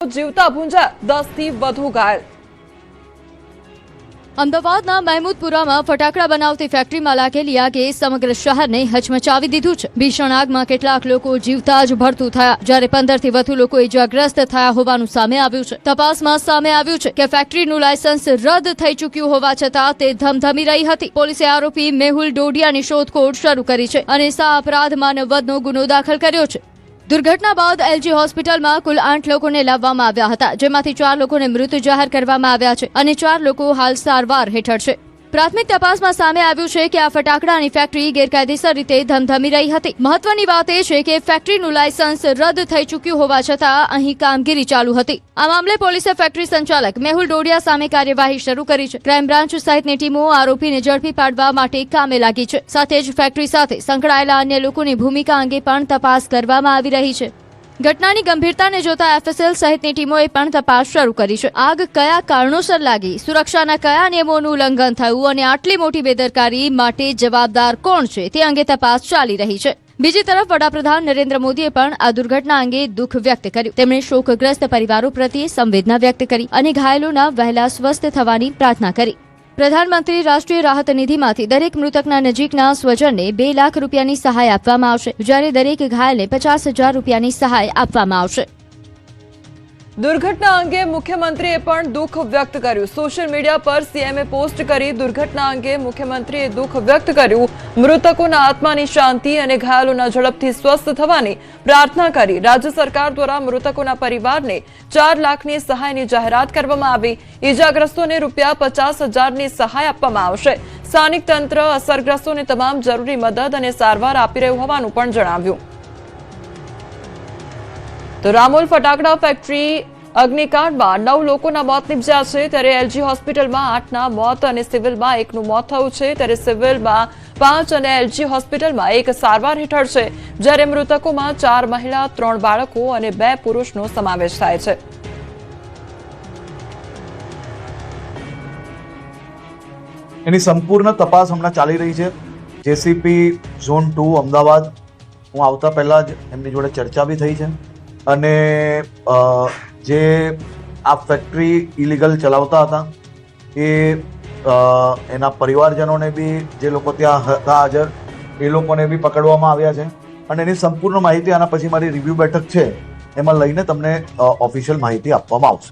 જીવતા ભૂંજા 10 થી વધુ ઘાયલ। અમદાવાદના મહેમૂદપુરામાં ફટાકડા બનાવતી ફેક્ટરીમાં લાગેલી આગે સમગ્ર શહેરને હચમચાવી દીધું છે। ભીષણ આગમાં કેટલાક લોકો જીવતા જ ભડતું થયા, જ્યારે 15 થી વધુ લોકો ઇજાગ્રસ્ત થયા હોવાનું સામે આવ્યું છે। તપાસમાં સામે આવ્યું છે કે ફેક્ટરીનું લાયસન્સ રદ થઈ ચૂક્યું હોવા છતાં તે ધમધમી રહી હતી। પોલીસે આરોપી મેહુલ ડોડિયાની શોધખોળ શરૂ કરી છે અને સહ-અપરાધ માનવવધનો ગુનો દાખલ કર્યો છે। દુર્ઘટના બાદ એલજી હોસ્પિટલમાં કુલ 8 લોકોને લાવવામાં આવ્યા હતા, જેમાંથી 4 લોકોને મૃત જાહેર કરવામાં આવ્યા છે અને 4 લોકો હાલ સારવાર હેઠળ છે। પ્રાથમિક તપાસમાં સામે આવ્યું છે કે આ ફટાકડાની ફેક્ટરી ગેરકાયદેસર રીતે ધમધમી રહી હતી। મહત્વની વાત એ છે કે ફેક્ટરીનું લાયસન્સ રદ થઈ ચૂક્યું હોવા છતાં અહીં કામગીરી ચાલુ હતી। આ મામલે પોલીસે ફેક્ટરી સંચાલક મેહુલ ડોડિયા સામે કાર્યવાહી શરૂ કરી છે। ક્રાઇમ બ્રાન્ચ સહિતની ટીમો આરોપીને ઝડપી પાડવા માટે કામે લાગી છે। સાથે જ ફેક્ટરી સાથે સંકળાયેલા અન્ય લોકોની ભૂમિકા અંગે પણ તપાસ કરવામાં આવી રહી છે। ઘટનાની ગંભીરતાને જોતા એફએસએલ સહિતની ટીમોએ પણ તપાસ શરૂ કરી છે। આગ કયા કારણોસર લાગી, સુરક્ષાના કયા નિયમોનું ઉલ્લંઘન થયું અને આટલી મોટી બેદરકારી માટે જવાબદાર કોણ છે તે અંગે તપાસ ચાલી રહી છે। બીજી તરફ વડાપ્રધાન નરેન્દ્ર મોદીએ પણ આ દુર્ઘટના અંગે દુઃખ વ્યક્ત કર્યું। તેમણે શોકગ્રસ્ત પરિવારો પ્રત્યે સંવેદના વ્યક્ત કરી અને ઘાયલોના વહેલા સ્વસ્થ થવાની પ્રાર્થના કરી। પ્રધાનમંત્રી રાષ્ટ્રીય રાહત નિધિમાંથી દરેક મૃતકના નજીકના સ્વજનને 2 લાખ રૂપિયાની સહાય આપવામાં આવશે, જ્યારે દરેક ઘાયલને 50,000 રૂપિયાની સહાય આપવામાં આવશે। દુર્ઘટના અંગે મુખ્યમંત્રીએ પણ દુઃખ વ્યક્ત કર્યું। સોશિયલ મીડિયા પર સીએમએ પોસ્ટ કરી દુર્ઘટના અંગે મુખ્યમંત્રીએ દુઃખ વ્યક્ત કર્યું। મૃતકોના આત્માની શાંતિ અને ઘાયલોના ઝડપથી સ્વસ્થ થવાની પ્રાર્થના કરી। રાજ્ય સરકાર દ્વારા મૃતકોના પરિવારને 4 લાખની સહાયની જાહેરાત કરવામાં આવી। ઈજાગ્રસ્તોને ₹50,000ની સહાય આપવામાં આવશે। સ્થાનિક તંત્ર અસરગ્રસ્તોને તમામ જરૂરી મદદ અને સારવાર આપી રહ્યું હોવાનું પણ જણાવ્યું। તો રામોલ ફટાકડા ફેક્ટરી અગ્નિકાંડમાં 9 લોકોના મોત નિપજ્યા છે, ત્યારે એલજી હોસ્પિટલમાં 8ના મોત અને સિવિલમાં 1નું મોત થયું છે, ત્યારે સિવિલમાં 5 અને એલજી હોસ્પિટલમાં 1 સારવાર હેઠળ છે, જ્યારે મૃતકોમાં 4 મહિલા, 3 બાળકો અને 2 પુરુષનો સમાવેશ થાય છે। એની સંપૂર્ણ તપાસ હમણાં ચાલી રહી છે। જેસીપી ઝોન 2 અમદાવાદ, હું આવતા પહેલા જ એમની જોડે ચર્ચા બી થઈ છે અને જે આ ફેક્ટરી ઇલીગલ ચલાવતા હતા એના પરિવારજનોને બી, જે લોકો ત્યાં હતા હાજર એ લોકોને બી પકડવામાં આવ્યા છે અને એની સંપૂર્ણ માહિતી આના પછી મારી રિવ્યુ બેઠક છે એમાં લઈને તમને ઓફિશિયલ માહિતી આપવામાં આવશે।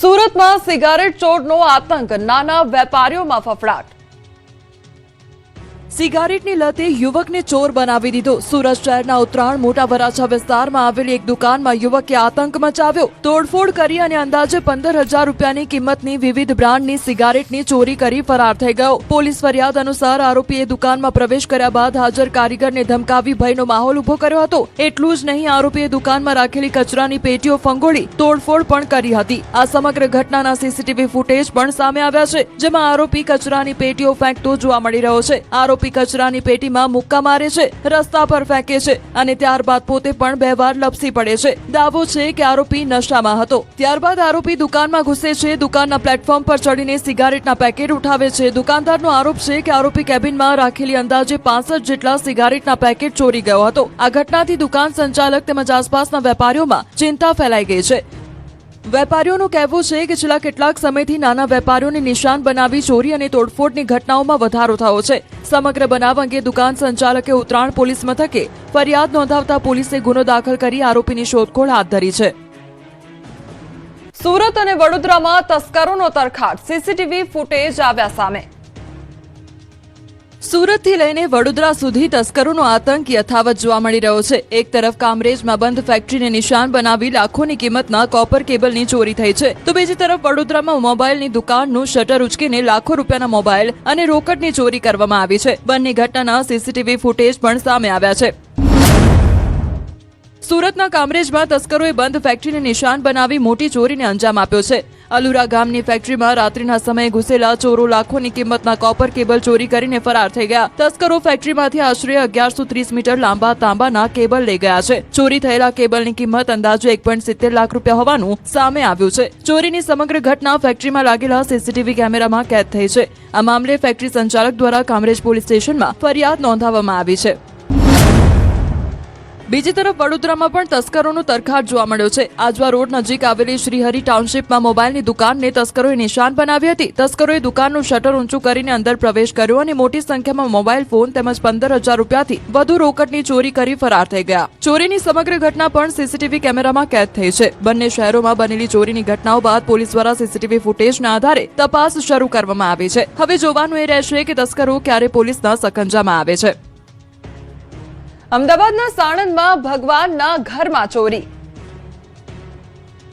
સુરતમાં સિગારેટ ચોરનો આતંક, નાના વેપારીઓમાં ફફડાટ। સિગારેટની લતે યુવકને ચોર બનાવી દીધો। સુરત શહેરના ઉત્તરાયણ મોટા વરાછા વિસ્તારમાં આવેલી એક દુકાનમાં યુવકે આતંક મચાવ્યો। તોડફોડ કરી અને અંદાજે 15,000 રૂપિયાની કિંમતની વિવિધ બ્રાન્ડની સિગારેટની ચોરી કરી ફરાર થઈ ગયો। પોલીસ ફરિયાદ અનુસાર આરોપીએ દુકાનમાં પ્રવેશ કર્યા બાદ હાજર કારીગરને ધમકાવી ભયનો માહોલ ઉભો કર્યો હતો। એટલું જ નહીં, આરોપીએ દુકાનમાં રાખેલી કચરાની પેટીઓ ફંગોળી તોડફોડ પણ કરી હતી। આ સમગ્ર ઘટનાના સીસીટીવી ફૂટેજ પણ સામે આવ્યા છે, જેમાં આરોપી કચરાની પેટીઓ ફેંકતો જોવા મળી રહ્યો છે। આરોપી કચરાની પેટીમાં મુક્કા મારે છે, રસ્તા પર ફેંકે છે અને ત્યારબાદ પોતે પણ 2 વાર લપસી પડે છે। દાવો છે કે આરોપી નશામાં હતો। ત્યારબાદ આરોપી દુકાનમાં ઘૂસે છે, દુકાનના પ્લેટફોર્મ પર ચડીને સિગારેટના પેકેટ ઉઠાવે છે। દુકાનદારનો આરોપ છે કે આરોપી કેબિનમાં રાખેલી અંદાજે 65 જેટલા સિગારેટના પેકેટ ચોરી ગયો હતો। આ ઘટનાથી દુકાન સંચાલક તેમજ આસપાસના વેપારીઓમાં ચિંતા ફેલાઈ ગઈ છે। વેપારીઓનું કહેવું છે કે છેલ્લા કેટલાક સમયથી નાના વેપારીઓને નિશાન બનાવી ચોરી અને તોડફોડની ઘટનાઓમાં વધારો થયો છે। સમગ્ર બનાવ અંગે દુકાન સંચાલકે ઉત્તરાયણ પોલીસ મથકે ફરિયાદ નોંધાવતા પોલીસે ગુનો દાખલ કરી આરોપીની શોધખોળ હાથ ધરી છે। સુરત અને વડોદરામાં તસ્કરોનો તરખાટ, સીસીટીવી ફૂટેજ આવ્યા સામે। સુરતથી લઈને વડોદરા સુધી તસ્કરોનો આતંક યથાવત જોવા મળી રહ્યો છે। એક તરફ કામરેજમાં બંધ ફેક્ટરીને નિશાન બનાવી લાખોની કિંમતના કોપર કેબલની ચોરી થઈ છે, તો બીજી તરફ વડોદરામાં મોબાઈલની દુકાનનું શટર ઉચકીને લાખો રૂપિયાના મોબાઈલ અને રોકડની ચોરી કરવામાં આવી છે। બંને ઘટનાના સીસીટીવી ફૂટેજ પણ સામે આવ્યા છે। સુરતના કામરેજમાં તસ્કરોએ બંધ ફેક્ટરીને નિશાન બનાવી મોટી ચોરીને અંજામ આપ્યો છે। અલુરા ગામની ફેક્ટરીમાં રાત્રિના સમયે ઘૂસેલા ચોરો લાખોની કિંમતના કોપર કેબલ ચોરી કરીને ફરાર થઈ ગયા। તસ્કરો ફેક્ટરીમાંથી આશરે 1130 મીટર લાંબા તાંબાના કેબલ લઈ ગયા છે। ચોરી થયેલા કેબલની કિંમત અંદાજે 1.70 લાખ રૂપિયા હોવાનું સામે આવ્યું છે। ચોરીની સમગ્ર ઘટના ફેક્ટરીમાં લાગેલા સીસીટીવી કેમેરામાં કેદ થઈ છે। આ મામલે ફેક્ટરી સંચાલક દ્વારા કામરેજ પોલીસ સ્ટેશનમાં ફરિયાદ નોંધાવવામાં આવી છે। બીજી તરફ વડોદરામાં પણ તસ્કરોનો તરખાટ જોવા મળ્યો છે. આજવા રોડ નજીક આવેલી શ્રીહરિ ટાઉનશીપમાં મોબાઈલની દુકાનને તસ્કરોએ નિશાન બનાવી હતી. તસ્કરોએ દુકાનનું શટર ઊંચું કરીને અંદર પ્રવેશ કર્યો અને મોટી સંખ્યામાં મોબાઈલ ફોન તેમજ 15,000 રૂપિયાથી વધુ રોકડની ચોરી કરી ફરાર થઈ ગયા. ચોરીની સમગ્ર ઘટના પણ સીસીટીવી કેમેરામાં કેદ થઈ છે. બંને શહેરોમાં બનેલી ચોરીની ઘટનાઓ બાદ પોલીસ દ્વારા સીસીટીવી ફૂટેજના આધારે તપાસ શરૂ કરવામાં આવી છે. હવે જોવાનું એ રહેશે કે તસ્કરો ક્યારે પોલીસના સકંજામાં આવે છે. અમદાવાદના સાણંદમાં ભગવાનના ઘરમાં ચોરી.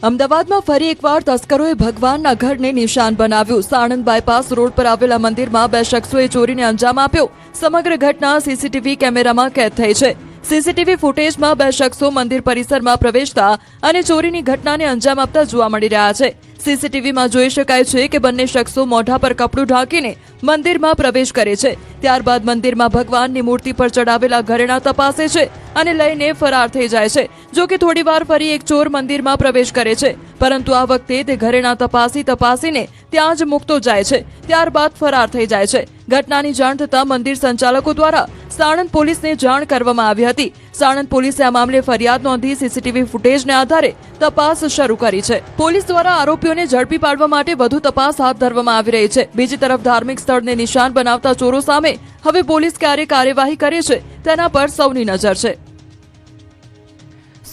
અમદાવાદમાં ફરી એકવાર તસ્કરોએ ભગવાનના ઘરને નિશાન બનાવ્યું. સાણંદ બાયપાસ રોડ પર આવેલા મંદિરમાં 2 શખ્સોએ ચોરીને અંજામ આપ્યો. સમગ્ર ઘટના સીસીટીવી કેમેરામાં કેદ થઈ છે. સીસીટીવી ફૂટેજમાં 2 શખ્સો મંદિર પરિસરમાં પ્રવેશતા અને ચોરીની ઘટનાને અંજામ આપતા જોવા મળી રહ્યા છે. સીસીટીવીમાં જોઈ શકાય છે કે બંને શખ્સો મોઢા પર કપડું ઢાંકીને મંદિરમાં પ્રવેશ કરે છે. ત્યારબાદ મંદિરમાં ભગવાનની મૂર્તિ પર ચડાવેલા ઘરેણાં તપાસે છે અને લઈને ફરાર થઈ જાય છે. જો કે થોડીવાર ફરી એક ચોર મંદિરમાં પ્રવેશ કરે છે, પરંતુ આ વખતે તે ઘરેણાં તપાસીને ત્યાં જ મૂકતો જાય છે. ત્યારબાદ ફરાર થઈ જાય છે. ઘટનાની જાણ થતાં મંદિર સંચાલકો દ્વારા સાણંદ પોલીસને જાણ કરવામાં આવી હતી. સાણંદ પોલીસે આ મામલે ફરિયાદ નોંધી સીસીટીવી ફૂટેજને આધારે તપાસ શરૂ કરી છે. પોલીસ દ્વારા આરોપીઓને ઝડપી પાડવા માટે વધુ તપાસ હાથ ધરવામાં આવી રહી છે. બીજી તરફ ધાર્મિક સ્થળને નિશાન બનાવતા ચોરો સામે હવે પોલીસ ક્યારે કાર્યવાહી કરે છે તેના પર સૌની નજર છે.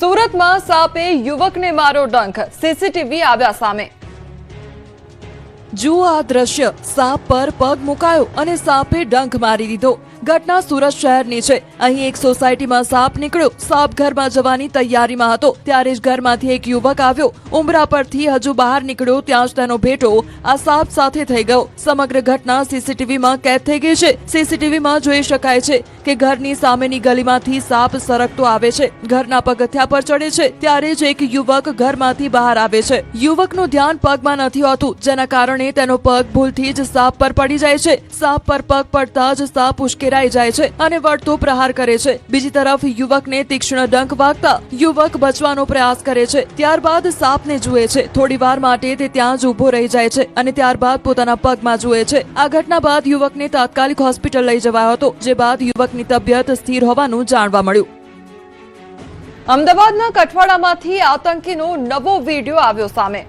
સુરતમાં સાપે યુવકને માર્યો ડંખ. સીસીટીવી આવ્યા સામે. જુઓ આ દ્રશ્ય. સાપ પર પગ મુકાયો અને સાપે ડંખ મારી દીધો. ઘટના સુરત શહેરની છે. અહીં એક સોસાયટીમાં સાપ નીકળ્યો. સાપ ઘરમાં જવાની તૈયારીમાં હતો ત્યારે જ ઘરમાંથી એક યુવક આવ્યો. ઉંબરા પરથી હજુ બહાર નીકળ્યો ત્યાં જ તેનો ભેટો આ સાપ સાથે થઈ ગયો. સમગ્ર ઘટના સીસીટીવીમાં કેદ થઈ ગઈ છે. સીસીટીવીમાં જોઈ શકાય છે કે ઘરની સામેની ગલીમાંથી સાપ સરકતો આવે છે. ઘરના પગથિયા પર ચડે છે ત્યારે જ એક યુવક ઘરમાંથી બહાર આવે છે. યુવકનું ધ્યાન પગમાં નથી હોતું, જેના કારણે તેનો પગ ભૂલથી જ સાપ પર પડી જાય છે. સાપ પર પગ પડતા જ સાપ ઉશ્કેરાઈ જાય છે અને વળતો પ્રહાર કરે છે. બીજી તરફ યુવકને તીક્ષ્ણ ડંખ વાગતા યુવક બચવાનો પ્રયાસ કરે છે. ત્યારબાદ સાપને જુએ છે. થોડીવાર માટે તે ત્યાં જ ઊભો રહી જાય છે અને ત્યારબાદ પોતાના પગમાં જુએ છે. આ ઘટના બાદ યુવકને તાત્કાલિક હોસ્પિટલ લઈ જવાયો હતો, જે બાદ યુવકની તબિયત સ્થિર હોવાનું જાણવા મળ્યું. અમદાવાદના કઠવાડામાંથી આતંકીનો નવો વિડીયો આવ્યો સામે.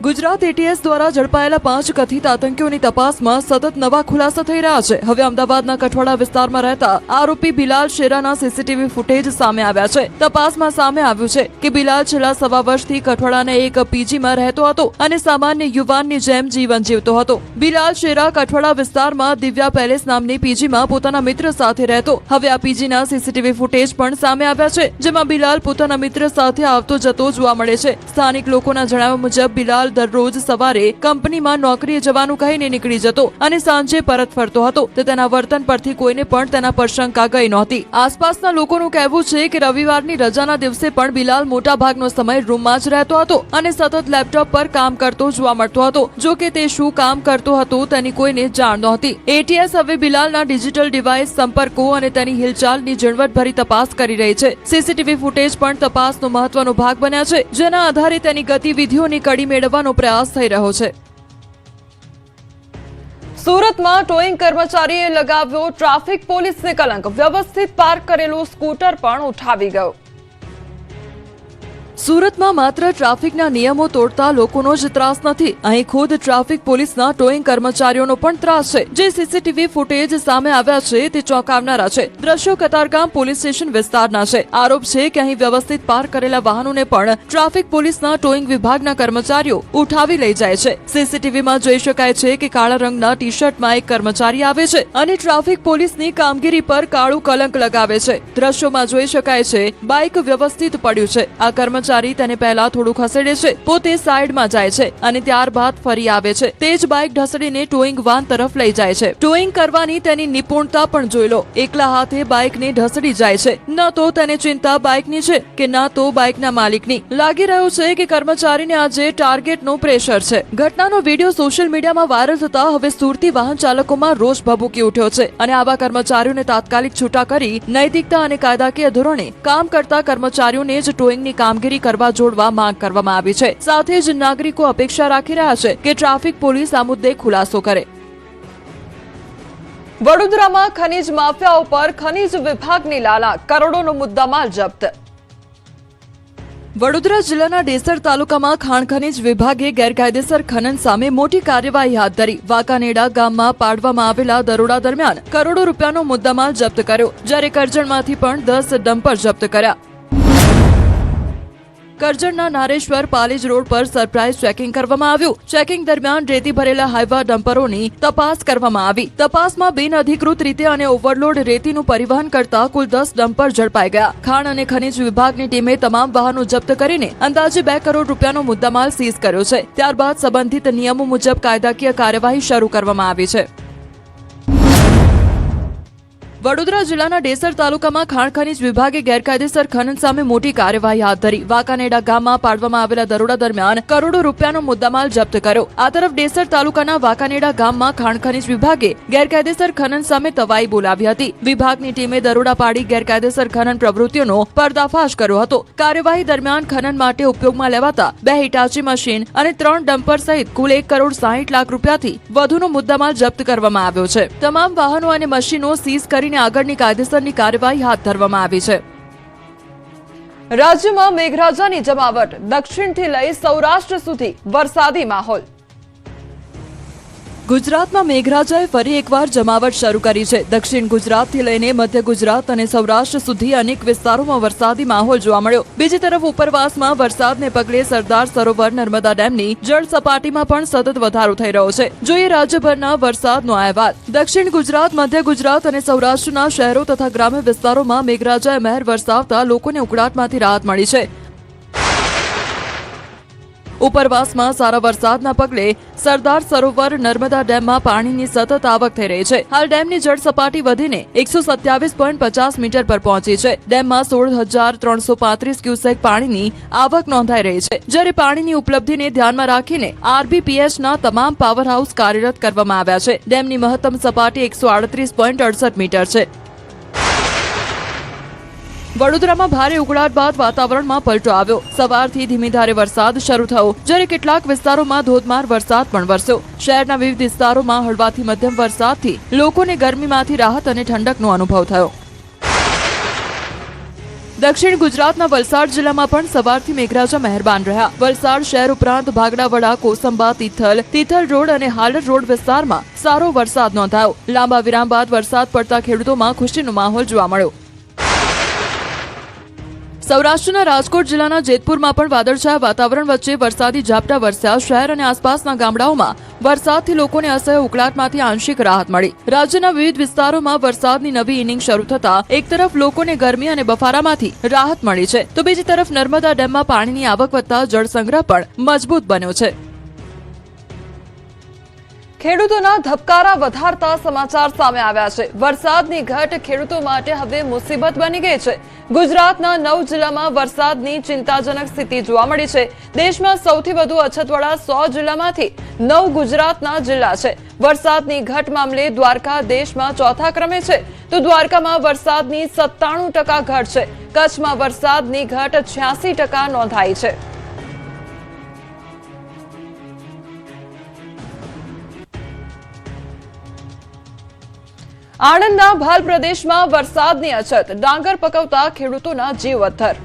ગુજરાત એટીએસ દ્વારા ઝડપાયેલા 5 કથિત આતંકીઓની તપાસમાં સતત નવા ખુલાસા થઈ રહ્યા છે. હવે અમદાવાદના કઠવાડા વિસ્તારમાં રહેતા આરોપી બિલાલ શેરાના સીસીટીવી ફૂટેજ સામે આવ્યા છે. તપાસમાં સામે આવ્યું છે કે બિલાલ છેલ્લા 1.25 વર્ષથી કઠવાડાના એક પીજીમાં રહેતો હતો અને સામાન્ય યુવાનની જેમ જીવન જીવતો હતો. બિલાલ શેરા કઠવાડા વિસ્તારમાં દિવ્યા પેલેસ નામની પીજીમાં પોતાના મિત્ર સાથે રહેતો. હવે આ પીજીના સીસીટીવી ફૂટેજ પણ સામે આવ્યા છે, જેમાં બિલાલ પોતાના મિત્ર સાથે આવતો જતો જોવા મળે છે. સ્થાનિક લોકોના જણાવ્યા મુજબ બિલાલ દરરોજ સવારે કંપનીમાં નોકરીએ જવાનું કહીને નીકળી જતો અને સાંજે પરત ફરતો હતો. તો તેના વર્તન પરથી કોઈને પણ તેના પર શંકા ગઈ નહોતી. આસપાસના લોકોનું કહેવું છે કે રવિવારની રજાના દિવસે પણ બિલાલ મોટા ભાગનો સમય રૂમમાં જ રહેતો હતો અને સતત લેપટોપ પર કામ કરતો જોવા મળતો હતો. જો કે તે શું કામ કરતો હતો તેની કોઈને જાણ નહોતી. એટીએસ હવે બિલાલના ડિજિટલ ડિવાઇસ, સંપર્કો અને તેની હિલચાલની ઝીણવટભરી તપાસ કરી રહી છે. સીસીટીવી ફૂટેજ પણ તપાસનો મહત્વનો ભાગ બન્યા છે, જેના આધારે તેની ગતિવિધિઓની કડી મેળવવાનો પ્રયાસ થઈ રહ્યો છે. સુરતમાં ટોઈંગ કર્મચારીએ લગાવ્યો ટ્રાફિક પોલીસને કલંક. વ્યવસ્થિત પાર્ક કરેલું સ્કૂટર પણ ઉઠાવી ગયો. સુરતમાં માત્ર ટ્રાફિકના નિયમો તોડતા લોકોનો જ ત્રાસ નથી. અહીં ખુદ ટ્રાફિક પોલીસના ટોઈંગ કર્મચારીઓનો પણ ત્રાસ છે. જે સીસીટીવી ફૂટેજ સામે આવ્યા છે તે ચોંકાવનારા છે. દ્રશ્યો કતારગામ પોલીસ સ્ટેશન વિસ્તારના છે. આરોપ છે કે અહીં વ્યવસ્થિત પાર્ક કરેલા વાહનોને પણ ટ્રાફિક પોલીસના ટોઈંગ વિભાગના કર્મચારીઓ ઉઠાવી લઈ જાય છે. સીસીટીવીમાં જોઈ શકાય છે કે કાળા રંગના ટી શર્ટમાં એક કર્મચારી આવે છે અને ટ્રાફિક પોલીસની કામગીરી પર કાળું કલંક લગાવે છે. દ્રશ્યોમાં જોઈ શકાય છે બાઇક વ્યવસ્થિત પડ્યું છે. આ કર્મચારી તેને પહેલા થોડું ખસેડે છે, પોતે સાઈડમાં જાય છે અને ત્યારબાદ ફરી આવે છે. તે જ બાઇક ઢસડીને ટોઈંગ વાન તરફ લઈ જાય છે. ટોઈંગ કરવાની તેની નિપુણતા પણ જોઈ લો. એકલા હાથે બાઇકને ઢસડી જાય છે. ન તો તેને ચિંતા બાઇકની છે કે ના તો બાઇકના માલિકની. લાગી રહ્યું છે કે કર્મચારીને આજે ટાર્ગેટનું પ્રેશર છે. ઘટનાનો વિડીયો સોશિયલ મીડિયામાં વાયરલ થતા હવે સુરતી વાહન ચાલકોમાં રોષ ભભૂકી ઉઠ્યો છે અને આવા કર્મચારીઓને તાત્કાલિક છૂટા કરી નૈતિકતા અને કાયદાકીય ધોરણે કામ કરતા કર્મચારીઓને જ ટોઈંગની કામગીરી કરવા જોડવા માંગ કરવામાં આવી છે. સાથે જ નાગરિકો અપેક્ષા રાખી રહ્યા છે કે ટ્રાફિક પોલીસ આ મુદ્દે ખુલાસો કરે. વડોદરામાં ખનીજ માફિયાઓ પર ખનીજ વિભાગની લાલા, કરોડોનો મુદ્દામાલ જપ્ત. વડોદરા જિલ્લાના ડેસર તાલુકામાં ખાણ ખનીજ વિભાગે ગેરકાયદેસર ખનન સામે મોટી કાર્યવાહી હાથ ધરી. વાંકાનેડા ગામમાં પાડવામાં આવેલા દરોડા દરમિયાન કરોડો રૂપિયાનો મુદ્દામાલ જપ્ત કર્યો, જ્યારે કરજણમાંથી પણ 10 ડમ્પર જપ્ત કર્યા. કરજણના નારેશ્વર પાલેજ રોડ પર સરપ્રાઇઝ ચેકિંગ કરવામાં આવ્યું. ચેકિંગ દરમિયાન રેતી ભરેલા હાઈવા ડમ્પરોની તપાસ કરવામાં આવી. તપાસમાં બિનઅધિકૃત રીતે અને ઓવરલોડ રેતીનું પરિવહન કરતા કુલ 10 ડમ્પર ઝડપાઈ ગયા. ખાણ અને ખનીજ વિભાગની ટીમે તમામ વાહનો જપ્ત કરીને અંદાજે 2 કરોડ રૂપિયાનો મુદ્દામાલ સીઝ કર્યો છે. ત્યારબાદ સંબંધિત નિયમો મુજબ કાયદાકીય કાર્યવાહી શરૂ કરવામાં આવી છે. વડોદરા જિલ્લાના ડેસર તાલુકામાં ખાણ ખનીજ વિભાગે ગેરકાયદેસર ખનન સામે મોટી કાર્યવાહી હાથ ધરી. વાંકાનેડા ગામમાં પાડવામાં આવેલા દરોડા દરમિયાન કરોડો રૂપિયાનો મુદ્દામાલ જપ્ત કર્યો. આ તરફ ડેસર તાલુકાના વાંકાનેડા ગામમાં ખાણ ખનીજ વિભાગે ગેરકાયદેસર ખનન સામે તવાઈ બોલાવી હતી. વિભાગની ટીમે દરોડા પાડી ગેરકાયદેસર ખનન પ્રવૃત્તિઓનો પર્દાફાશ કર્યો હતો. કાર્યવાહી દરમિયાન ખનન માટે ઉપયોગમાં લેવાતા 2 હિટાચી મશીન અને 3 ડમ્પર સહિત કુલ 1 કરોડ 60 લાખ રૂપિયાથી વધુનો મુદ્દામાલ જપ્ત કરવામાં આવ્યો છે. તમામ વાહનો અને મશીનો સીઝ કરી આગળની કાયદેસરની કાર્યવાહી હાથ ધરવામાં આવી છે. રાજ્યમાં મેઘરાજાની જમાવટ, દક્ષિણથી લઈ સૌરાષ્ટ્ર સુધી વરસાદી માહોલ. ગુજરાતમાં મેઘરાજાએ ફરી એકવાર જમાવટ શરૂ કરી છે. દક્ષિણ ગુજરાતથી લઈને મધ્ય ગુજરાત અને સૌરાષ્ટ્ર સુધી અનેક વિસ્તારોમાં વરસાદી માહોલ જોવા મળ્યો. બીજી તરફ ઉપરવાસમાં વરસાદને પગલે સરદાર સરોવર નર્મદા ડેમની જળ સપાટીમાં પણ સતત વધારો થઈ રહ્યો છે. જોઈએ રાજ્યભરના વરસાદનો અહેવાલ. દક્ષિણ ગુજરાત, મધ્ય ગુજરાત અને સૌરાષ્ટ્રના શહેરો તથા ગ્રામ્ય વિસ્તારોમાં મેઘરાજાએ મહેર વરસાવતા લોકોને ઉકળાટમાંથી રાહત મળી છે. ઉપરવાસમાં સારા વરસાદના પગલે સરદાર સરોવર નર્મદા ડેમમાં પાણીની સતત આવક થઈ રહી છે. હાલ ડેમની જળ સપાટી વધીને 127.50 મીટર પર પહોંચી છે. ડેમમાં 16,335 ક્યુસેક પાણીની આવક નોંધાઈ રહી છે. જ્યારે પાણીની ઉપલબ્ધિને ધ્યાનમાં રાખીને RBPHના તમામ પાવર હાઉસ કાર્યરત કરવામાં આવ્યા છે. ડેમની મહત્તમ સપાટી 138.68 મીટર છે. વડોદરામાં ભારે ઉકળાટ બાદ વાતાવરણમાં પલટો આવ્યો. સવારથી ધીમી ધારે વરસાદ શરૂ થયો, જ્યારે કેટલાક વિસ્તારોમાં ધોધમાર વરસાદ પણ વરસ્યો. શહેરના વિવિધ વિસ્તારોમાં હળવાથી મધ્યમ વરસાદથી લોકોને ગરમીમાંથી રાહત અને ઠંડકનો અનુભવ થયો. દક્ષિણ ગુજરાતના વલસાડ જિલ્લામાં પણ સવારથી મેઘરાજા મહેરબાન રહ્યા. વલસાડ શહેર ઉપરાંત ભાગડાવડા, કોસંબા, તિથલ રોડ અને હાલર રોડ વિસ્તારમાં સારો વરસાદ નોંધાયો. લાંબા વિરામ બાદ વરસાદ પડતા ખેડૂતોમાં ખુશીનો માહોલ જોવા મળ્યો. સૌરાષ્ટ્રના રાજકોટ જિલ્લાના જેતપુરમાં પણ વાદળછાયા વાતાવરણ વચ્ચે વરસાદી ઝાપટા વરસ્યા. શહેર અને આસપાસના ગામડાઓમાં વરસાદથી લોકોને અસહ્ય ઉકળાટમાંથી આંશિક રાહત મળી. રાજ્યના વિવિધ વિસ્તારોમાં વરસાદની નવી ઇનિંગ શરૂ થતા એક તરફ લોકોને ગરમી અને બફારામાંથી રાહત મળી છે, તો બીજી તરફ નર્મદા ડેમમાં પાણીની આવક વધતા જળસંગ્રહ પણ મજબૂત બન્યો છે. ખેડૂતોના ધબકારા વધારતા સમાચાર સામે આવ્યા છે. વરસાદની ઘટ ખેડૂતો માટે હવે મુસીબત બની ગઈ છે. ગુજરાતના 9 જિલ્લામાં વરસાદની ચિંતાજનક સ્થિતિ જોવા મળી છે. દેશમાં સૌથી વધુ અછતવાળા 100 જિલ્લામાંથી 9 ગુજરાતના જિલ્લા છે. વરસાદની ઘટ મામલે દ્વારકા દેશમાં 4થા ક્રમે છે, તો દ્વારકામાં વરસાદની 97% ઘટ છે. કચ્છમાં વરસાદની ઘટ 86% નોંધાઈ છે. આણંદના ભાલ પ્રદેશમાં વરસાદની અછત, ડાંગર પકવતા ખેડૂતોના જીવ અદ્ધર.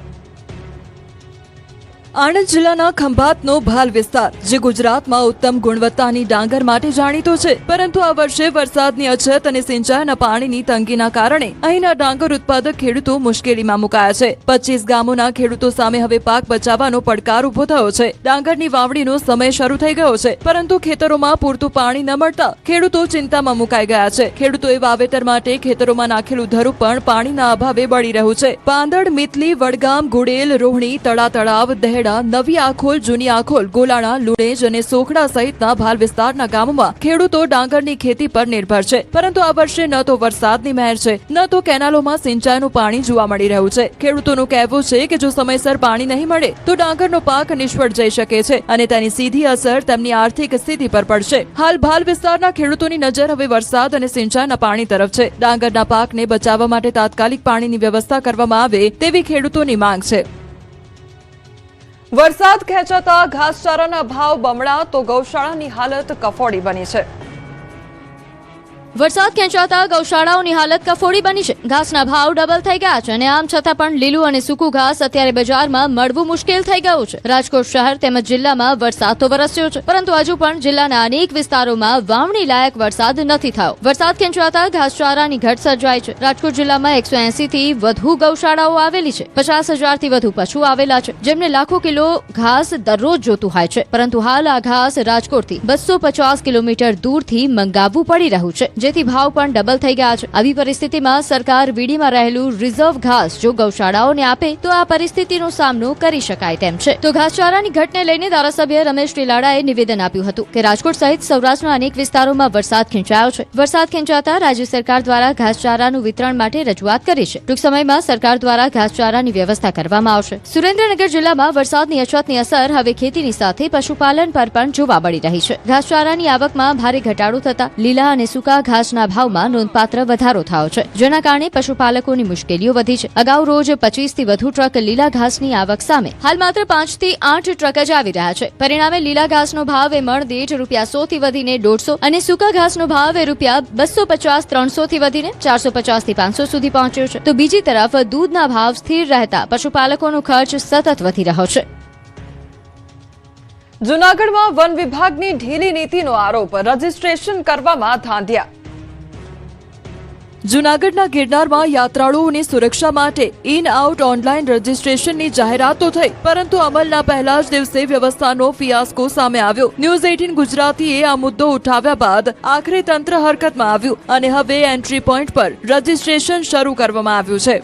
આણંદ જિલ્લાના ખંભાતનો ભાલ વિસ્તાર, જે ગુજરાતમાં ઉત્તમ ગુણવત્તાની ડાંગર માટે જાણીતો છે, પરંતુ આ વર્ષે વરસાદની અછત અને સિંચાઈના પાણીની તંગીના કારણે અહીંના ડાંગર ઉત્પાદક ખેડૂતો મુશ્કેલીમાં મુકાયા છે. 25 ગામોના ખેડૂતો સામે હવે પાક બચાવવાનો પડકાર ઉભો થયો છે. ડાંગરની વાવણીનો સમય શરૂ થઈ ગયો છે, પરંતુ ખેતરોમાં પૂરતું પાણી ન મળતા ખેડૂતો ચિંતામાં મુકાઈ ગયા છે. ખેડૂતોએ વાવેતર માટે ખેતરોમાં નાખેલું ધરું પણ પાણીના અભાવે બળી રહ્યું છે. પાંદડ, મિતલી, વડગામ, ગુડેલ, રોહણી, તળા તળાવ, દહેડા, નવી આખોલ, જૂની આખોલ, ગોલાણા, લુણેજ અને સોખડા સહિતના ભાલ વિસ્તારના ગામોમાં ખેડૂતો ડાંગરની ખેતી પર નિર્ભર છે. પરંતુ આ વર્ષે ન તો વરસાદની મહેર છે, ન તો કેનાલોમાં સિંચાઈનું પાણી જોવા મળી રહ્યું છે. ખેડૂતોનું કહેવું છે કે જો સમયસર પાણી નહીં મળે તો ડાંગરનો પાક નિષ્ફળ જઈ શકે છે અને તેની સીધી અસર તેમની આર્થિક સ્થિતિ પર પડશે. હાલ ભાલ વિસ્તારના ખેડૂતોની નજર હવે વરસાદ અને સિંચાઈના પાણી તરફ છે. ડાંગરના પાકને બચાવવા માટે તાત્કાલિક પાણીની વ્યવસ્થા કરવામાં આવે તેવી ખેડૂતોની માંગ છે. વરસાદ ખેંચાતા ઘાસચારાના ભાવ બમણા, તો ગૌશાળાની હાલત કફોડી બની છે. વરસાદ ખેંચાતા ગૌશાળાઓની હાલત કફોડી બની છે. ઘાસના ભાવ ડબલ થઈ ગયા છે અને આમ છતાં પણ લીલું અને સૂકું ઘાસ અત્યારે બજારમાં મળવું મુશ્કેલ થઈ ગયું છે. રાજકોટ શહેર તેમજ જિલ્લામાં વરસાદ તો વરસ્યો છે, પરંતુ હજુ પણ જિલ્લાના અનેક વિસ્તારોમાં વાવણી લાયક વરસાદ નથી થયો. વરસાદ ખેંચાતા ઘાસચારાની ઘટ સર્જાઈ છે. રાજકોટ જિલ્લામાં 180 થી વધુ ગૌશાળાઓ આવેલી છે. 50,000 થી વધુ પશુ આવેલા છે, જેમને લાખો કિલો ઘાસ દરરોજ જોતું હોય છે, પરંતુ હાલ આ ઘાસ રાજકોટથી 250 કિલોમીટર દૂરથી મંગાવવું પડી રહ્યું છે, જેથી ભાવ પણ ડબલ થઈ ગયા છે. આવી પરિસ્થિતિમાં સરકાર વીડીમાં રહેલું રિઝર્વ ઘાસ જો ગૌશાળાઓને આપે તો આ પરિસ્થિતિનો સામનો કરી શકાય તેમ છે. તો ઘાસચારાની ઘટને લઈને ધારાસભ્ય રમેશ ટીલાડાએ નિવેદન આપ્યું હતું કે રાજકોટ સહિત સૌરાષ્ટ્રના અનેક વિસ્તારોમાં વરસાદ ખેંચાયો છે. વરસાદ ખેંચાતા રાજ્ય સરકાર દ્વારા ઘાસચારાનું વિતરણ માટે રજૂઆત કરી છે. ટૂંક સમયમાં સરકાર દ્વારા ઘાસચારાની વ્યવસ્થા કરવામાં આવશે. સુરેન્દ્રનગર જિલ્લામાં વરસાદની અછતની અસર હવે ખેતીની સાથે પશુપાલન પર પણ જોવા મળી રહી છે. ઘાસચારાની આવકમાં ભારે ઘટાડો થતા લીલા અને સૂકા ઘાસના ભાવમાં નોંધપાત્ર વધારો થયો છે, જેના કારણે પશુપાલકોની મુશ્કેલીઓ વધી છે. અગાઉ રોજ 25 થી વધુ ટ્રક લીલા ઘાસની આવક સામે હાલ માત્ર 5 થી 8 ટ્રક જ આવી રહ્યા છે. પરિણામે લીલા ઘાસનો ભાવ એ મણ દીઠ ₹100 થી વધીને 150 અને સૂકા ઘાસનો ભાવ એ ₹250-300 થી વધીને 450 થી 500 સુધી પહોંચ્યો છે. તો બીજી તરફ દૂધના ભાવ સ્થિર રહેતા પશુપાલકોનો ખર્ચ સતત વધી રહ્યો છે. જૂનાગઢમાં વન વિભાગની ઢીલી નીતિનો આરોપ, રજીસ્ટ્રેશન કરવામાં ધાંધ્યા. જૂનાગઢના ગિરનારમાં યાત્રાળુઓની સુરક્ષા માટે ઇન આઉટ ઓનલાઈન રજીસ્ટ્રેશનની જાહેરાત તો થઈ, પરંતુ અમલના પહેલા જ દિવસે વ્યવસ્થાનો ફિયાસ્કો સામે આવ્યો. ન્યૂઝ 18 ગુજરાતીએ આ મુદ્દો ઉઠાવ્યા બાદ આખરે તંત્ર હરકતમાં આવ્યું અને હવે એન્ટ્રી પોઈન્ટ પર રજીસ્ટ્રેશન શરૂ કરવામાં આવ્યું છે.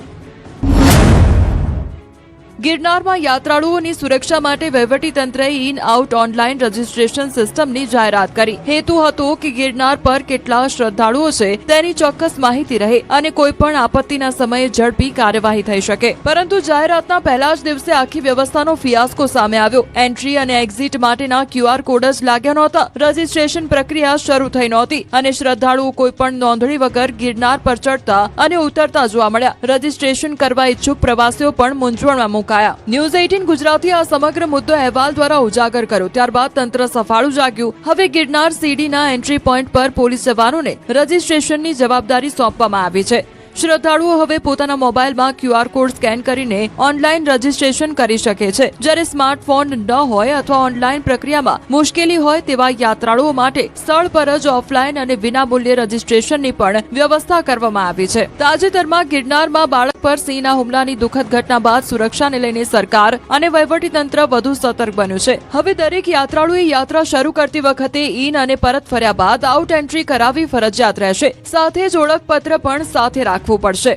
ગિરનારમાં યાત્રાળુઓની સુરક્ષા માટે વહીવટીતંત્રએ ઇન આઉટ ઓનલાઈન રજીસ્ટ્રેશન સિસ્ટમની જાહેરાત કરી. હેતુ હતો કે ગિરનાર પર કેટલા શ્રદ્ધાળુઓ છે તેની ચોક્કસ માહિતી રહે અને કોઈ પણ આપત્તિના સમયે ઝડપી કાર્યવાહી થઈ શકે. પરંતુ જાહેરાતના પહેલા જ દિવસે આખી વ્યવસ્થાનો ફિયાસ્કો સામે આવ્યો. એન્ટ્રી અને એક્ઝિટ માટેના QR કોડ જ લાગ્યા નહોતા. રજીસ્ટ્રેશન પ્રક્રિયા શરૂ થઈ નહોતી અને શ્રદ્ધાળુઓ કોઈ પણ નોંધણી વગર ગિરનાર પર ચડતા અને ઉતરતા જોવા મળ્યા. રજીસ્ટ્રેશન કરવા ઈચ્છુક પ્રવાસીઓ પણ મૂંઝવણમાં મુકાયા. ન્યૂઝ 18 ગુજરાતી આ સમગ્ર મુદ્દો અહેવાલ દ્વારા ઉજાગર કર્યો. ત્યારબાદ તંત્ર સફાળું જાગ્યું. હવે ગિરનાર સીડીના એન્ટ્રી પોઈન્ટ પર પોલીસ જવાનોને રજીસ્ટ્રેશનની જવાબદારી સોંપવામાં આવી છે. શ્રદ્ધાળુઓ હવે પોતાના મોબાઈલમાં QR કોડ સ્કેન કરીને ઓનલાઈન રજીસ્ટ્રેશન કરી શકે છે. જ્યારે સ્માર્ટફોન ન હોય અથવા ઓનલાઈન પ્રક્રિયામાં મુશ્કેલી હોય તેવા યાત્રાળુઓ માટે સ્થળ પર જ ઓફલાઈન અને વિનામૂલ્યે રજીસ્ટ્રેશનની પણ વ્યવસ્થા કરવામાં આવી છે. તાજેતરમાં ગિરનારમાં બાળક પર સિંહના હુમલાની દુઃખદ ઘટના બાદ સુરક્ષાને લઈને સરકાર અને વહીવટીતંત્ર વધુ સતર્ક બન્યું છે. હવે દરેક યાત્રાળુએ યાત્રા શરૂ કરતી વખતે ઇન અને પરત ફર્યા બાદ આઉટ એન્ટ્રી કરાવવી ફરજિયાત રહેશે. સાથે જ ઓળખપત્ર પણ સાથે રાખવું પડશે.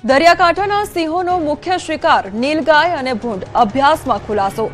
દરિયાકાંઠાના સિંહોનો મુખ્ય શિકાર નીલગાય અને ભૂંડ, અભ્યાસમાં ખુલાસો.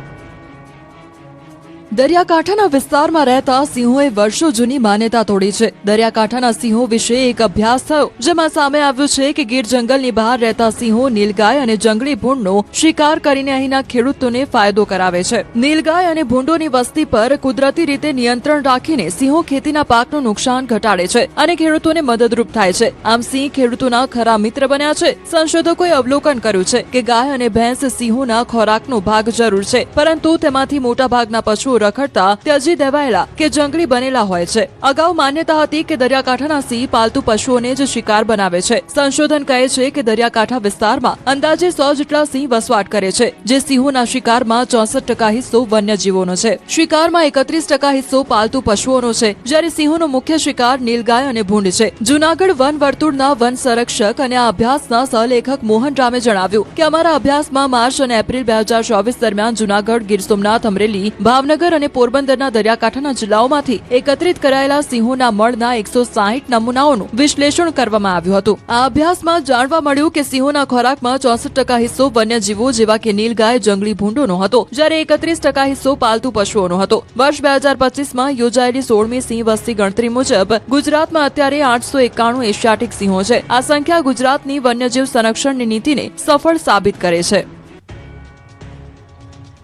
દરિયાકાંઠાના વિસ્તારમાં રહેતા સિંહોએ વર્ષો જૂની માન્યતા તોડી છે. દરિયાકાંઠાના સિંહો વિશે એક અભ્યાસ થયો, જેમાં સામે આવ્યું છે કે ગીર જંગલની બહાર રહેતા સિંહો નીલગાય અને જંગલી ભૂંડનો શિકાર કરીને અહીંના ખેડૂતોને ફાયદો કરાવે છે. નીલગાય અને ભૂંડોની વસ્તી પર કુદરતી રીતે નિયંત્રણ રાખીને સિંહો ખેતીના પાકનું નુકસાન ઘટાડે છે અને ખેડૂતોને મદદરૂપ થાય છે. આમ સિંહ ખેડૂતોના ખરા મિત્ર બન્યા છે. સંશોધકોએ અવલોકન કર્યું છે કે ગાય અને ભેંસ સિંહોના ખોરાકનો ભાગ જરૂર છે, પરંતુ તેમાંથી મોટાભાગના પશુઓ રખડતા ત્યજી દેવાયેલા કે જંગલી બનેલા હોય છે. અગાઉ માન્યતા હતી કે દરિયાકાંઠાના સિંહ પાલતુ પશુઓને જ શિકાર બનાવે છે. સંશોધન કહે છે કે દરિયાકાંઠા વિસ્તારમાં અંદાજે 100 જેટલા સિંહ વસવાટ કરે છે, જે સિંહોના શિકારમાં 64% હિસ્સો વન્યજીવોનો છે. શિકારમાં 31% હિસ્સો પાલતુ પશુઓનો છે, જ્યારે સિંહોનો મુખ્ય શિકાર નીલગાય અને ભૂંડ છે. જૂનાગઢ વન વર્તુળના વન સંરક્ષક અને આ અભ્યાસના સહલેખક મોહન રામે જણાવ્યું કે અમારા અભ્યાસમાં માર્ચ અને એપ્રિલ 2024 દરમિયાન જૂનાગઢ, ગીર સોમનાથ, અમરેલી, ભાવનગર અને પોરબંદરના દરિયાકાંઠાના જિલ્લાઓમાંથી એકત્રિત કરાયેલા સિંહોના મળના 160 નમૂનાઓનું વિશ્લેષણ કરવામાં આવ્યું હતું. આ અભ્યાસમાં જાણવા મળ્યું કે સિંહોના ખોરાકમાં 64% હિસ્સો વન્યજીવો જેવા કે નીલગાય, જંગલી ભૂંડોનો હતો, જ્યારે 31% હિસ્સો પાલતુ પશુઓનો હતો. વર્ષ 2025માં યોજાયેલી 16મી સિંહ વસ્તી ગણતરી મુજબ ગુજરાતમાં અત્યારે 891 એશિયાટિક સિંહો છે. આ સંખ્યા ગુજરાતની વન્યજીવ સંરક્ષણની નીતિને સફળ સાબિત કરે છે.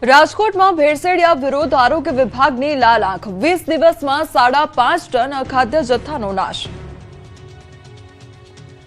રાજકોટમાં ભેળસેળિયા વિરુદ્ધ આરોગ્ય વિભાગની લાલ આંખ, 20 દિવસમાં 5.5 ટન અખાદ્ય જથ્થાનો નાશ.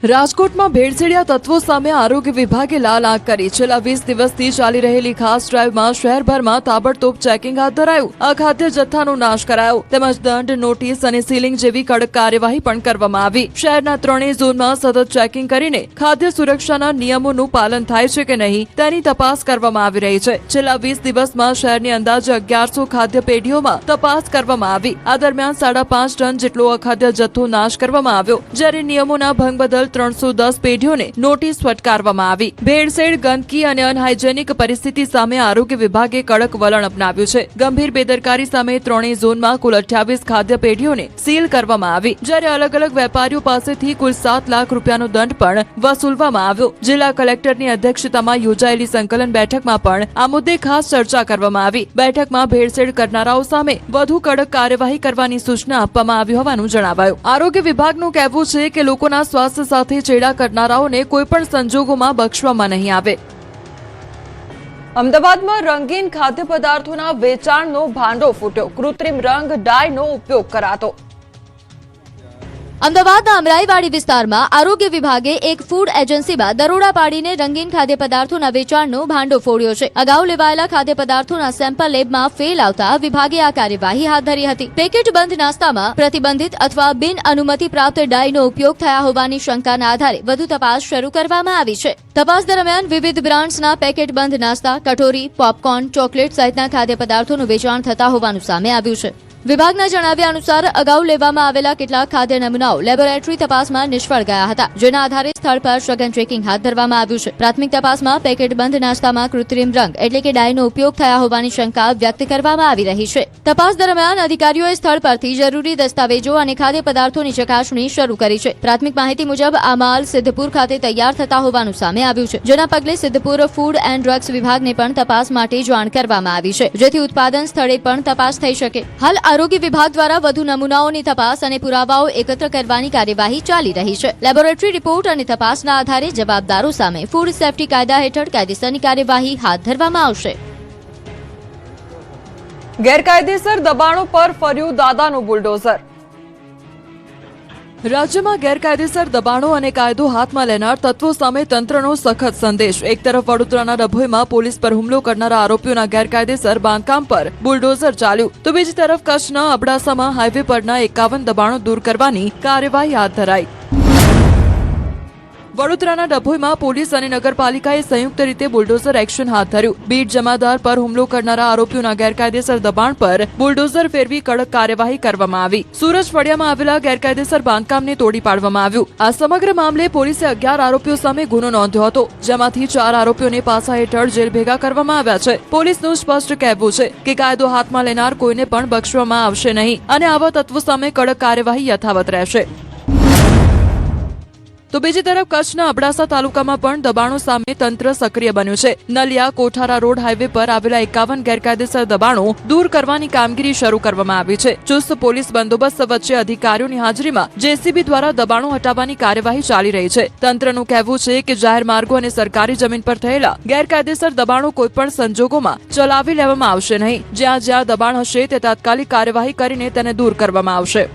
રાજકોટમાં ભેળસેળિયા તત્વો સામે આરોગ્ય વિભાગે લાલ આંખ કરી છેલ્લા 20 દિવસથી ચાલી રહેલી ખાસ ડ્રાઈવમાં શહેરભરમાં તાબડતોબ ચેકિંગ હાથ ધરાયું. અખાદ્ય જથ્થાનો નાશ કરાયો તેમજ દંડ, નોટિસ અને સીલિંગ જેવી કડક કાર્યવાહી પણ કરવામાં આવી. શહેરના ત્રણેય ઝોનમાં સતત ચેકિંગ કરીને ખાદ્ય સુરક્ષાના નિયમોનું પાલન થાય છે કે નહીં તેની તપાસ કરવામાં આવી રહી છે. છેલ્લા 20 દિવસમાં શહેરની અંદાજે 1100 ખાદ્ય પેઢીઓમાં તપાસ કરવામાં આવી. આ દરમિયાન 5.5 ટન જેટલો અખાદ્ય જથ્થો નાશ કરવામાં આવ્યો, જ્યારે નિયમોના ભંગ બદલ 310 પેઢીઓને નોટિસ ફટકારવામાં આવી. ભેળસેળ, ગંદકી અને અનહાઇજેનિક પરિસ્થિતિ સામે આરોગ્ય વિભાગે કડક વલણ અપનાવ્યું છે. ગંભીર બેદરકારી સામે ત્રણેય ઝોનમાં કુલ 28 ખાદ્ય પેઢીઓને સીલ કરવામાં આવી, જ્યારે અલગ અલગ વેપારીઓ પાસેથી કુલ 7 લાખ રૂપિયાનો દંડ પણ વસૂલવામાં આવ્યો. જિલ્લા કલેક્ટરની અધ્યક્ષતામાં યોજાયેલી સંકલન બેઠકમાં પણ આ મુદ્દે ખાસ ચર્ચા કરવામાં આવી. બેઠકમાં ભેળસેળ કરનારાઓ સામે વધુ કડક કાર્યવાહી કરવાની સૂચના આપવામાં આવી હોવાનું જણાવાયું. આરોગ્ય વિભાગનું કહેવું છે કે લોકોના સ્વાસ્થ્ય સાથે ચેડા કરનારાઓને કોઈ પણ સંજોગોમાં બક્ષવામાં નહીં આવે. અમદાવાદમાં રંગીન ખાદ્ય પદાર્થોના વેચાણનો ભાંડો ફૂટ્યો. કૃત્રિમ રંગ, ડાયનો ઉપયોગ કરાતો. અમદાવાદના અમરાઈવાડી વિસ્તારમાં આરોગ્ય વિભાગે એક ફૂડ એજન્સીમાં દરોડા પાડીને રંગીન ખાદ્ય પદાર્થોના વેચાણનો ભાંડો ફોડ્યો છે. અગાઉ લેવાયેલા ખાદ્ય પદાર્થોના સેમ્પલ લેબમાં ફેલ આવતા વિભાગે આ કાર્યવાહી હાથ ધરી હતી. પેકેટ બંધ નાસ્તામાં પ્રતિબંધિત અથવા બિન અનુમતિ પ્રાપ્ત ડાયનો ઉપયોગ થયા હોવાની શંકાના આધારે વધુ તપાસ શરૂ કરવામાં આવી છે. તપાસ દરમિયાન વિવિધ બ્રાન્ડ્સના પેકેટ બંધ નાસ્તા, કટોરી, પોપકોર્ન, ચોકલેટ સહિતના ખાદ્ય પદાર્થોનું વેચાણ થતા હોવાનું સામે આવ્યું છે. વિભાગના જણાવ્યા અનુસાર અગાઉ લેવામાં આવેલા કેટલાક ખાદ્ય નમૂનાઓ લેબોરેટરી તપાસમાં નિષ્ફળ ગયા હતા, જેના આધારે સ્થળ પર સઘન ચેકિંગ હાથ ધરવામાં આવ્યું છે. પ્રાથમિક તપાસમાં પેકેટ બંધ નાસ્તામાં કૃત્રિમ રંગ એટલે કે ડાયનો ઉપયોગ થયા હોવાની શંકા વ્યક્ત કરવામાં આવી રહી છે. તપાસ દરમિયાન અધિકારીઓએ સ્થળ પરથી જરૂરી દસ્તાવેજો અને ખાદ્ય પદાર્થોની ચકાસણી શરૂ કરી છે. પ્રાથમિક માહિતી મુજબ આ માલ સિદ્ધપુર ખાતે તૈયાર થતા હોવાનું સામે આવ્યું છે, જેના પગલે સિદ્ધપુર ફૂડ એન્ડ ડ્રગ્સ વિભાગને પણ તપાસ માટે જાણ કરવામાં આવી છે, જેથી ઉત્પાદન સ્થળે પણ તપાસ થઈ શકે. હાલ આરોગ્ય વિભાગ દ્વારા વધુ નમૂનાઓની તપાસ અને પુરાવાઓ એકત્ર કરવાની કાર્યવાહી ચાલી રહી છે. લેબોરેટરી રિપોર્ટ અને તપાસના આધારે જવાબદારો સામે ફૂડ સેફ્ટી કાયદા હેઠળ કાયદેસરની કાર્યવાહી હાથ ધરવામાં આવશે. ગેરકાયદેસર દબાણો પર ફર્યું દાદાનું બુલડોઝર. રાજ્યમાં ગેરકાયદેસર દબાણો અને કાયદો હાથમાં લેનાર તત્વો સામે તંત્રનો સખત સંદેશ. એક તરફ વડોદરાના ડભોઈમાં પોલીસ પર હુમલો કરનારા આરોપીઓના ગેરકાયદેસર બાંધકામ પર બુલડોઝર ચાલ્યું, તો બીજી તરફ કચ્છના અબડાસામાં હાઈવે પરના 51 દબાણો દૂર કરવાની કાર્યવાહી હાથ ધરાઈ. વડોદરાના ડભોઈમાં પોલીસ અને નગરપાલિકાએ સંયુક્ત રીતે બુલડોઝર એક્શન હાથ ધર્યું. બીટ જમાદાર પર હુમલો કરનારા આરોપીઓના ગેરકાયદેસર દબાણ પર બુલડોઝર ફેરવી કડક કાર્યવાહી કરવામાં આવી. સુરજ ફળિયામાં આવેલા ગેરકાયદેસર બાંધકામને તોડી પાડવામાં આવ્યું. આ સમગ્ર મામલે પોલીસે 11 આરોપીઓ સામે ગુનો નોંધ્યો હતો, જેમાંથી 4 આરોપીઓને પાસા હેઠળ જેલ ભેગા કરવામાં આવ્યા છે. પોલીસનું સ્પષ્ટ કહેવું છે કે કાયદો હાથમાં લેનાર કોઈને પણ બક્ષવામાં આવશે નહીં અને આવા તત્વો સામે કડક કાર્યવાહી યથાવત રહેશે. તો બીજી તરફ કચ્છના અબડાસા તાલુકામાં પણ દબાણો સામે તંત્ર સક્રિય બન્યું છે. નલિયા કોઠારા રોડ હાઈવે પર આવેલા 51 ગેરકાયદેસર દબાણો દૂર કરવાની કામગીરી શરૂ કરવામાં આવી છે. ચુસ્ત પોલીસ બંદોબસ્ત વચ્ચે અધિકારીઓની હાજરીમાં જેસીબી દ્વારા દબાણો હટાવવાની કાર્યવાહી ચાલી રહી છે. તંત્રનું કહેવું છે કે જાહેર માર્ગો અને સરકારી જમીન પર થયેલા ગેરકાયદેસર દબાણો કોઈપણ સંજોગોમાં ચલાવી લેવામાં આવશે નહીં. જ્યાં જ્યાં દબાણ હશે તે તાત્કાલિક કાર્યવાહી કરીને તેને દૂર કરવામાં આવશે.